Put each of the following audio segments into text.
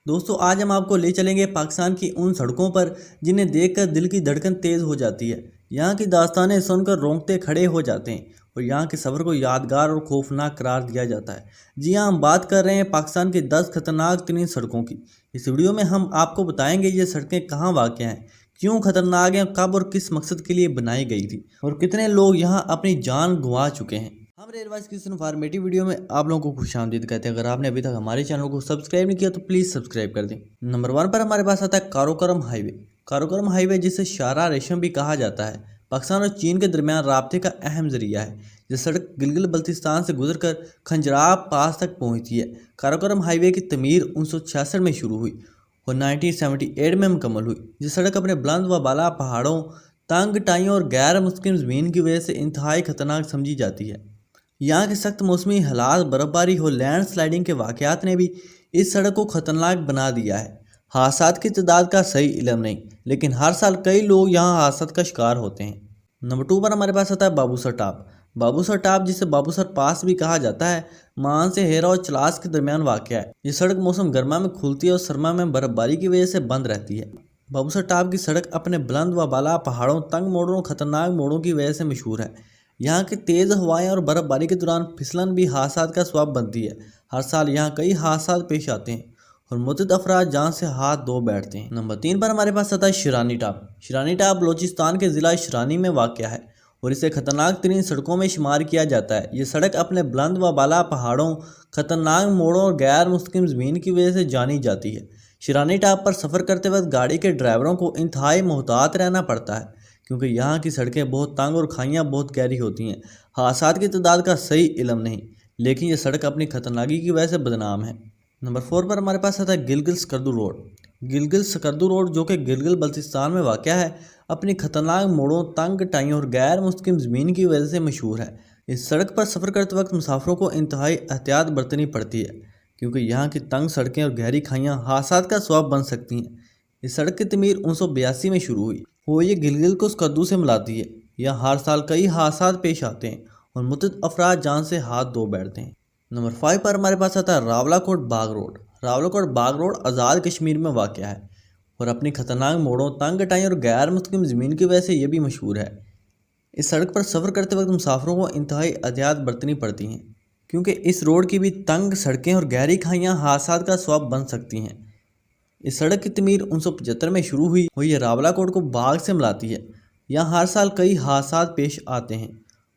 दोस्तों आज हम आपको ले चलेंगे पाकिस्तान की उन सड़कों पर जिन्हें देखकर दिल की धड़कन तेज़ हो जाती है। यहाँ की दास्तानें सुनकर रोंगटे खड़े हो जाते हैं और यहाँ के सफ़र को यादगार और खौफनाक करार दिया जाता है। जी हाँ, हम बात कर रहे हैं पाकिस्तान की 10 खतरनाक तरीन सड़कों की। इस वीडियो में हम आपको बताएंगे ये सड़कें कहाँ वाक़ हैं, क्यों खतरनाक हैं, कब और किस मकसद के लिए बनाई गई थी और कितने लोग यहाँ अपनी जान गंवा चुके हैं। हम रेलवाइज की इस इन्फॉर्मेटिव वीडियो में आप लोगों को खुशामदीद कहते हैं। अगर आपने अभी तक हमारे चैनल को सब्सक्राइब नहीं किया तो प्लीज़ सब्सक्राइब कर दें। नंबर 1 पर हमारे पास आता है काराकोरम हाईवे। काराकोरम हाईवे जिसे शारा रेशम भी कहा जाता है, पाकिस्तान और चीन के दरमियान राब्ते का अहम जरिया है। यह सड़क गिलगित बल्तिस्तान से गुजरकर खंजराब पास तक पहुँचती है। काराकोरम हाईवे की तमीर 1966 में शुरू हुई और 1978 में मुकम्मल हुई। यह सड़क अपने बुलंद व बाला पहाड़ों, तंग टाइयों और गैर मुस्तकिम ज़मीन की वजह से इंतहाई खतरनाक समझी जाती है। यहाँ के सख्त मौसमी हालात, बर्फबारी और लैंड स्लाइडिंग के वाक़यात ने भी इस सड़क को ख़तरनाक बना दिया है। हादसात की तादाद का सही इल्म नहीं, लेकिन हर साल कई लोग यहाँ हादसात का शिकार होते हैं। नंबर 2 पर हमारे पास आता है बाबूसर टाप। बाबूसर टाप जिसे बाबूसर पास भी कहा जाता है, मान से हेरा और चलास के दरमियान वाक़ है। ये सड़क मौसम गर्मा में खुलती है और सरमा में बर्फबारी की वजह से बंद रहती है। बाबूसर टाप की सड़क अपने बुलंद व बाला पहाड़ों, तंग मोड़ों और ख़तरनाक मोड़ों की वजह से मशहूर है। यहाँ की तेज़ हवाएं और बर्फबारी के दौरान फिसलन भी हादसात का सबब बनती है। हर साल यहाँ कई हादसात पेश आते हैं और मुतअद्दिद अफराद जान से हाथ धो बैठते हैं। नंबर 3 पर हमारे पास आता है शिरानी टाप। शिरानी टाप बलोचिस्तान के ज़िला शिरानी में वाक़ है और इसे खतरनाक तरीन सड़कों में शुमार किया जाता है। ये सड़क अपने बुलंद व बाला पहाड़ों, खतरनाक मोड़ों और गैर मुस्तकिम ज़मीन की वजह से जानी जाती है। शिरानी टाप पर सफ़र करते वक्त गाड़ी के ड्राइवरों को इंतहाई मोहतात रहना पड़ता है, क्योंकि यहाँ की सड़कें बहुत तंग और खाइयाँ बहुत गहरी होती हैं। हादसात की तादाद का सही इल्म नहीं, लेकिन यह सड़क अपनी खतरनाकी की वजह से बदनाम है। नंबर 4 पर हमारे पास आता है गिलगित स्कर्दू रोड। गिलगित स्कर्दू रोड जो कि गिलगित बल्तिस्तान में वाक़ है, अपनी खतरनाक मोड़ों, तंग टाइयों और गैर मुस्तकिम ज़मीन की वजह से मशहूर है। इस सड़क पर सफ़र करते वक्त मुसाफिरों को इंतहाई एहतियात बरतनी पड़ती है, क्योंकि यहाँ की तंग सड़कें और गहरी खाइयाँ हादसात का सबब बन सकती हैं। इस सड़क की तमीर 1982 में शुरू हुई वो ये गिलगित को स्कर्दू से मिलाती है। यहाँ हर साल कई हादसात पेश आते हैं और मुतअद्दिद अफराद जान से हाथ धो बैठते हैं। नंबर 5 पर हमारे पास आता है रावलाकोट बाग रोड। रावलाकोट बाग रोड आज़ाद कश्मीर में वाक़ है और अपनी खतरनाक मोड़ों, तंग टाई और गैर मुस्तकिम ज़मीन की वजह से ये भी मशहूर है। इस सड़क पर सफ़र करते वक्त मुसाफिरों को इंतहाई एहतियात बरतनी पड़ती हैं, क्योंकि इस रोड की भी तंग सड़कें और गहरी खाइयाँ हादसात का सबब बन सकती हैं। इस सड़क की तमीर 1975 में शुरू हुई और ये रावलाकोट को बाग से मिलाती है। यहाँ हर साल कई हादसात पेश आते हैं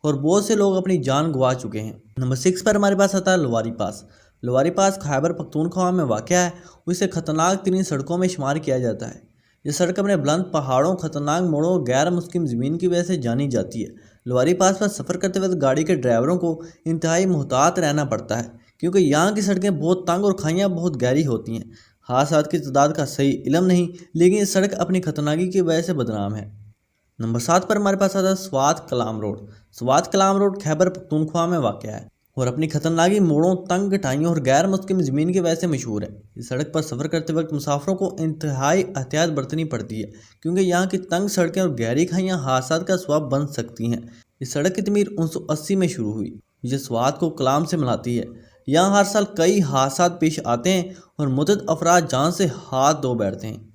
और बहुत से लोग अपनी जान गंवा चुके हैं। नंबर 6 पर हमारे पास आता है लोवारी पास। लोवारी पास खैबर पख्तूनख्वा में वाक़ है और इसे खतरनाक तरीन सड़कों में शुमार किया जाता है। यह सड़क अपने बुलंद पहाड़ों, खतरनाक मोड़ों, गैर मुस्तकिम ज़मीन की वजह से जानी जाती है। लोवारी पास पर सफ़र करते वक्त गाड़ी के ड्राइवरों को इंतहाई मोहतात रहना पड़ता है, क्योंकि यहाँ की सड़कें बहुत तंग और खाइयाँ बहुत गहरी होती हैं। हादसात की तादाद का सही इल्म नहीं, लेकिन ये सड़क अपनी खतरनाकी की वजह से बदनाम है। नंबर 7 पर हमारे पास आता है स्वात कलाम रोड। स्वात कलाम रोड खैबर पख्तूनख्वा में वाक़ है और अपनी खतरनाकी मोड़ों, तंग टाइयों और गैर मुस्तकिम ज़मीन की वजह से मशहूर है। इस सड़क पर सफ़र करते वक्त मुसाफिरों को इंतहाई एहतियात बरतनी पड़ती है, क्योंकि यहाँ की तंग सड़कें और गहरी खाइयाँ हादसात का सबब बन सकती हैं। इस सड़क की तमीर 1980 में शुरू हुई, जो स्वात को कलाम से मिलाती है। यहाँ हर साल कई हादसात पेश आते हैं और मुतअद्दिद अफराद जान से हाथ धो बैठते हैं।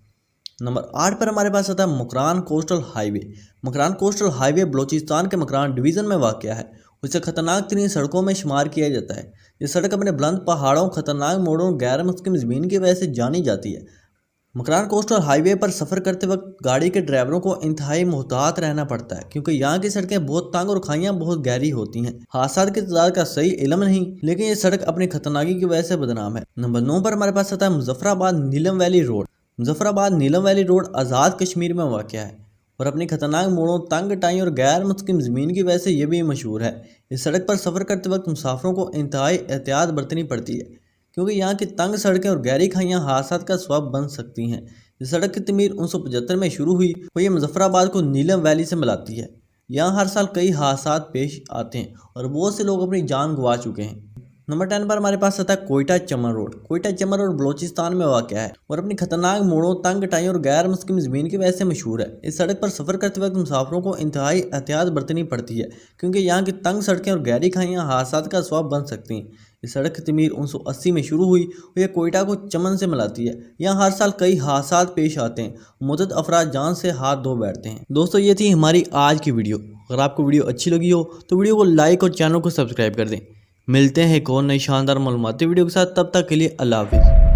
नंबर 8 पर हमारे पास आता है Makran coastal highway. Makran coastal highway Balochistan के मकरान डिवीज़न में वाक़ है। उसे खतरनाक तरीन सड़कों में शुमार किया जाता है। ये सड़क अपने बुलंद पहाड़ों, खतरनाक मोड़ों, गैर मुस्तकिम ज़मीन की वजह से जानी जाती है। मकरान कोस्टल हाईवे पर सफ़र करते वक्त गाड़ी के ड्राइवरों को इंतहाई मोहतात रहना पड़ता है, क्योंकि यहाँ की सड़कें बहुत तंग और खाइयाँ बहुत गहरी होती हैं। हादसात की तादाद का सही इल्म नहीं, लेकिन ये सड़क अपनी खतरनाकी की वजह से बदनाम है। नंबर 9 पर हमारे पास आता है मुजफ्फराबाद नीलम वैली रोड। मुजफ्फराबाद नीलम वैली रोड आज़ाद कश्मीर में वाक़ है और अपनी खतरनाक मोड़ों, तंग टाई और गैर मुस्तकिम ज़मीन की वजह से ये भी मशहूर है। इस सड़क पर सफ़र करते वक्त मुसाफिरों को इंतहाई एहतियात बरतनी पड़ती है, क्योंकि यहाँ की तंग सड़कें और गहरी खाइयाँ हादसात का सबब बन सकती हैं। इस सड़क की तमीर 1975 में शुरू हुई और ये मुजफ्फराबाद को नीलम वैली से मिलाती है। यहाँ हर साल कई हादसात पेश आते हैं और बहुत से लोग अपनी जान गंवा चुके हैं। नंबर 10 पर हमारे पास आता है कोयटा चमन रोड। कोयटा चमन रोड बलोचिस्तान में वाक़ है और अपनी खतरनाक मोड़ों, तंग टाई और गैर मुस्तकिम ज़मीन की वजह से मशहूर है। इस सड़क पर सफ़र करते वक्त मुसाफिरों को इंतहाई एहतियात बरतनी पड़ती है, क्योंकि यहाँ की तंग सड़कें और गहरी खाइयाँ हादसात का सबब बन सकती हैं। یہ سڑک کی تعمیر 1980 میں شروع ہوئی اور یہ کوئٹہ کو چمن سے ملاتی ہے۔ یہاں ہر سال کئی حادثات پیش آتے ہیں، متعدد افراد جان سے ہاتھ دھو بیٹھتے ہیں۔ دوستو یہ تھی ہماری آج کی ویڈیو۔ اگر آپ کو ویڈیو اچھی لگی ہو تو ویڈیو کو لائک اور چینل کو سبسکرائب کر دیں۔ ملتے ہیں ایک اور نئی شاندار معلوماتی ویڈیو کے ساتھ، تب تک کے لیے اللہ حافظ۔